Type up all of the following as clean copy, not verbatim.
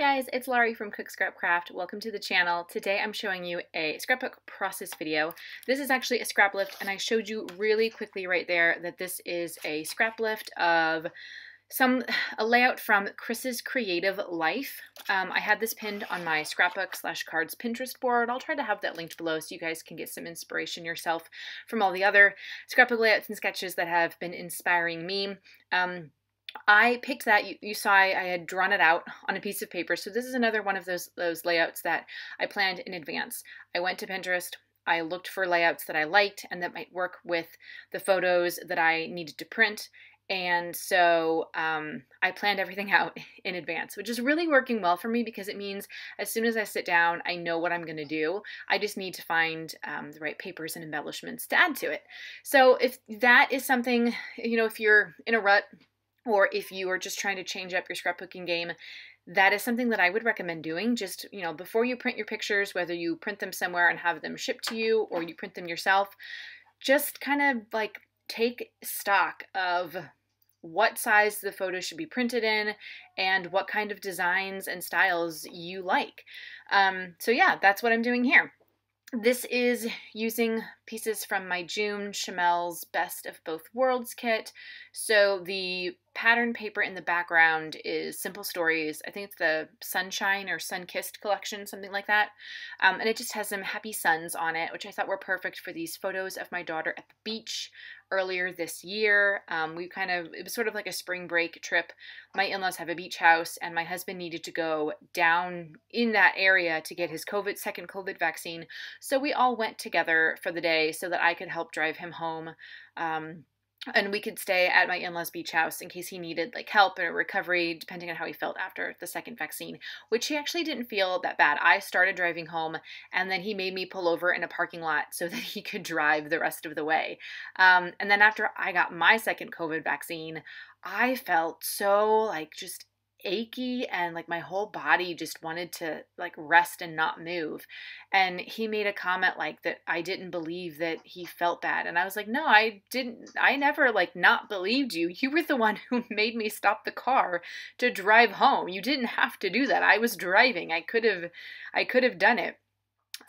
guys, it's Laurie from Cook Scrap Craft. Welcome to the channel. Today I'm showing you a scrapbook process video. This is actually a scrap lift, and I showed you really quickly right there that this is a scrap lift of a layout from Chris's Creative Life. I had this pinned on my scrapbook / cards Pinterest board. I'll try to have that linked below so you guys can get some inspiration yourself from all the other scrapbook layouts and sketches that have been inspiring me. I picked that. You saw I had drawn it out on a piece of paper. So this is another one of those layouts that I planned in advance. I went to Pinterest. I looked for layouts that I liked and that might work with the photos that I needed to print. And so I planned everything out in advance, which is really working well for me because it means as soon as I sit down, I know what I'm going to do. I just need to find the right papers and embellishments to add to it. So if that is something, if you're in a rut, or if you are just trying to change up your scrapbooking game, that is something that I would recommend doing. Just, before you print your pictures, whether you print them somewhere and have them shipped to you or you print them yourself, just kind of like take stock of what size the photo should be printed in and what kind of designs and styles you like. So yeah, that's what I'm doing here. This is using pieces from my June Chamel's Best of Both Worlds kit. So the pattern paper in the background is Simple Stories. I think it's the Sunshine or Sun-Kissed collection, something like that. And it just has some happy suns on it, which I thought were perfect for these photos of my daughter at the beach earlier this year. It was sort of like a spring break trip. My in-laws have a beach house, and my husband needed to go down in that area to get his second COVID vaccine. So we all went together for the day so that I could help drive him home. And we could stay at my in-laws beach house in case he needed help or recovery, depending on how he felt after the second vaccine, which he actually didn't feel that bad. I started driving home, and then he made me pull over in a parking lot so that he could drive the rest of the way. And then after I got my second COVID vaccine, I felt so just achy, and my whole body just wanted to rest and not move. And he made a comment that I didn't believe that he felt bad, and I was like, no, I didn't. I never not believed you. You were the one who made me stop the car to drive home. You didn't have to do that. I was driving. I could have done it.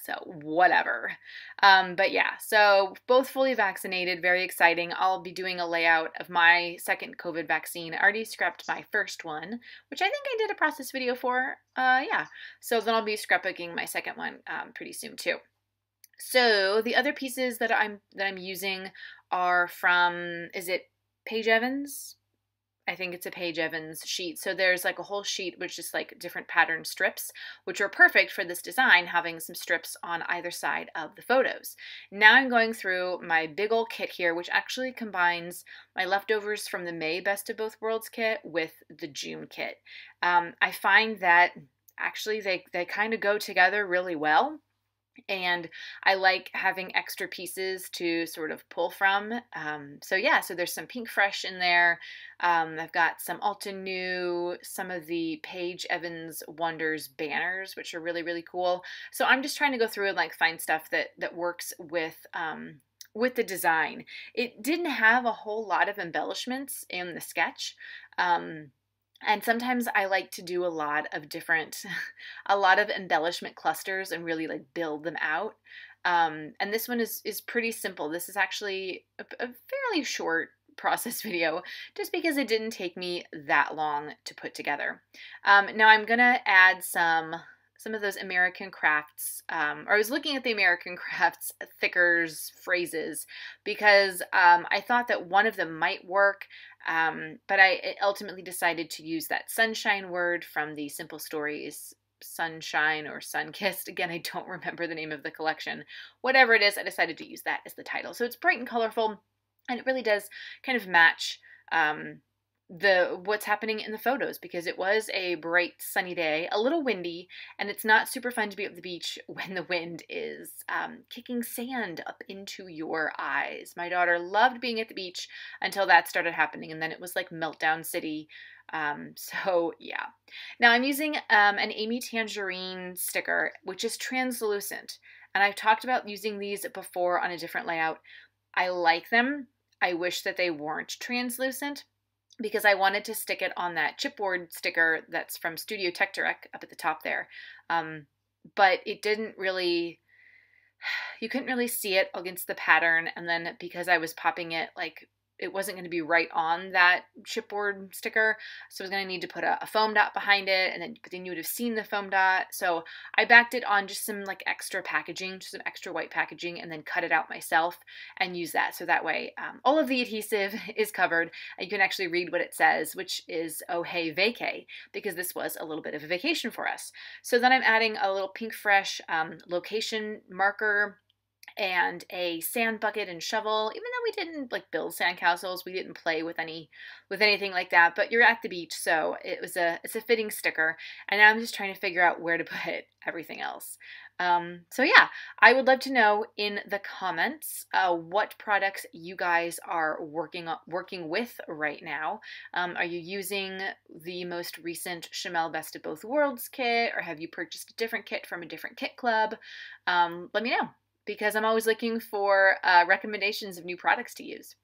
So whatever. But yeah, so both fully vaccinated, very exciting. I'll be doing a layout of my second COVID vaccine. I already scrapped my first one, which I think I did a process video for. Yeah, so then I'll be scrapbooking my second one pretty soon too. So the other pieces that I'm using are from, is it Paige Evans? I think it's a Paige Evans sheet. So there's a whole sheet which is different pattern strips, which are perfect for this design, having some strips on either side of the photos. Now I'm going through my big old kit here, which actually combines my leftovers from the May Best of Both Worlds kit with the June kit. I find that actually they kind of go together really well. And I like having extra pieces to sort of pull from. So yeah, so there's some Pink Fresh in there. I've got some Alton New, some of the Paige Evans Wonders banners, which are really, really cool. So I'm just trying to go through and find stuff that works with the design. It didn't have a whole lot of embellishments in the sketch. And sometimes I like to do a lot of embellishment clusters and really build them out. And this one is pretty simple. This is actually a fairly short process video just because it didn't take me that long to put together. Now I'm gonna add some of those American Crafts, or I was looking at the American Crafts thickers phrases because I thought that one of them might work, but I ultimately decided to use that sunshine word from the Simple Stories Sunshine or Sun-Kissed. Again, I don't remember the name of the collection. Whatever it is, I decided to use that as the title. So it's bright and colorful, and it really does kind of match what's happening in the photos, because it was a bright sunny day, a little windy, and it's not super fun to be at the beach when the wind is kicking sand up into your eyes. My daughter loved being at the beach until that started happening, and then it was Meltdown City. So yeah. Now I'm using an Amy Tangerine sticker, which is translucent, and I've talked about using these before on a different layout. I like them. I wish that they weren't translucent. because I wanted to stick it on that chipboard sticker that's from Studio Tech Direct up at the top there. But it didn't really, you couldn't really see it against the pattern. And then because I was popping it, like, it wasn't going to be right on that chipboard sticker, so I was going to need to put a foam dot behind it, and then you would have seen the foam dot. So I backed it on just some like extra packaging, just some extra white packaging, and then cut it out myself and use that. So that way all of the adhesive is covered, and you can actually read what it says, which is "Oh hey vacay," because this was a little bit of a vacation for us. So then I'm adding a little Pink Fresh location marker and a sand bucket and shovel. Even though we didn't like build sandcastles, we didn't play with anything like that, but you're at the beach, so it's a fitting sticker. And now I'm just trying to figure out where to put everything else. So yeah, I would love to know in the comments what products you guys are working with right now. Are you using the most recent Chamel Best of Both Worlds kit, or have you purchased a different kit from a different kit club? Let me know, because I'm always looking for recommendations of new products to use.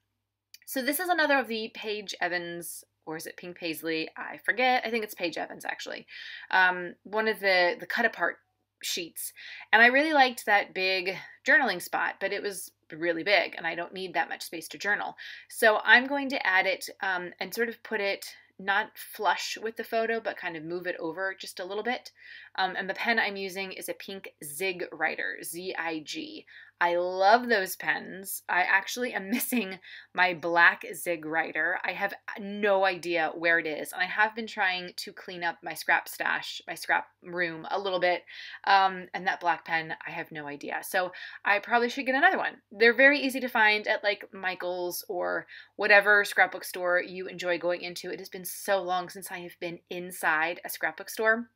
So this is another of the Paige Evans, or is it Pink Paisley? I forget. I think it's Paige Evans, actually. One of the cut apart sheets. And I really liked that big journaling spot, but it was really big and I don't need that much space to journal. So I'm going to add it and sort of put it not flush with the photo, but kind of move it over just a little bit. And the pen I'm using is a pink Zig Writer, Z-I-G. I love those pens. I actually am missing my black Zig Writer. I have no idea where it is. And I have been trying to clean up my scrap stash, my scrap room a little bit. And that black pen, I have no idea. So I probably should get another one. They're very easy to find at like Michael's or whatever scrapbook store you enjoy going into. It has been so long since I have been inside a scrapbook store.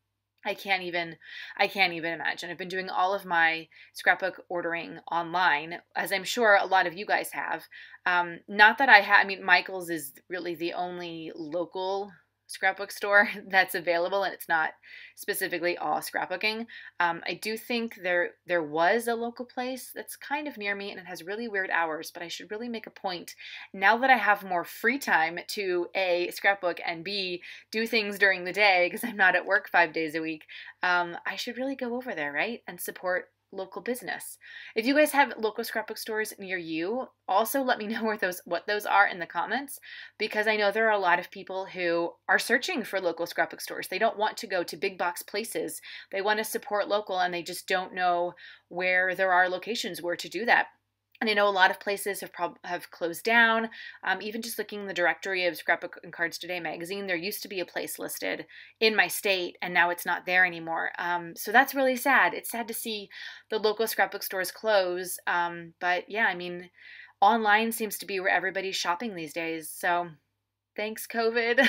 I can't even imagine. I've been doing all of my scrapbook ordering online, as I'm sure a lot of you guys have. Not that I mean, Michael's is really the only local scrapbook store that's available, and it's not specifically all scrapbooking. I do think there was a local place that's kind of near me, and it has really weird hours, but I should really make a point, now that I have more free time, to A, scrapbook, and B, do things during the day because I'm not at work 5 days a week. I should really go over there, right, and support local business. If you guys have local scrapbook stores near you, also let me know what those are in the comments, because I know there are a lot of people who are searching for local scrapbook stores. They don't want to go to big box places. They want to support local, and they just don't know where there are locations where to do that. And I know a lot of places have closed down. Even just looking in the directory of Scrapbook and Cards Today magazine, there used to be a place listed in my state, and now it's not there anymore. So that's really sad. It's sad to see the local scrapbook stores close. But yeah, I mean, online seems to be where everybody's shopping these days. So thanks, COVID.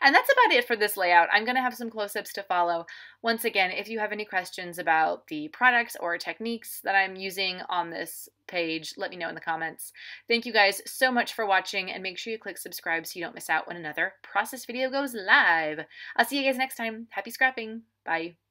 And that's about it for this layout. I'm going to have some close-ups to follow. Once again, if you have any questions about the products or techniques that I'm using on this page, let me know in the comments. Thank you guys so much for watching, and make sure you click subscribe so you don't miss out when another process video goes live. I'll see you guys next time. Happy scrapping. Bye.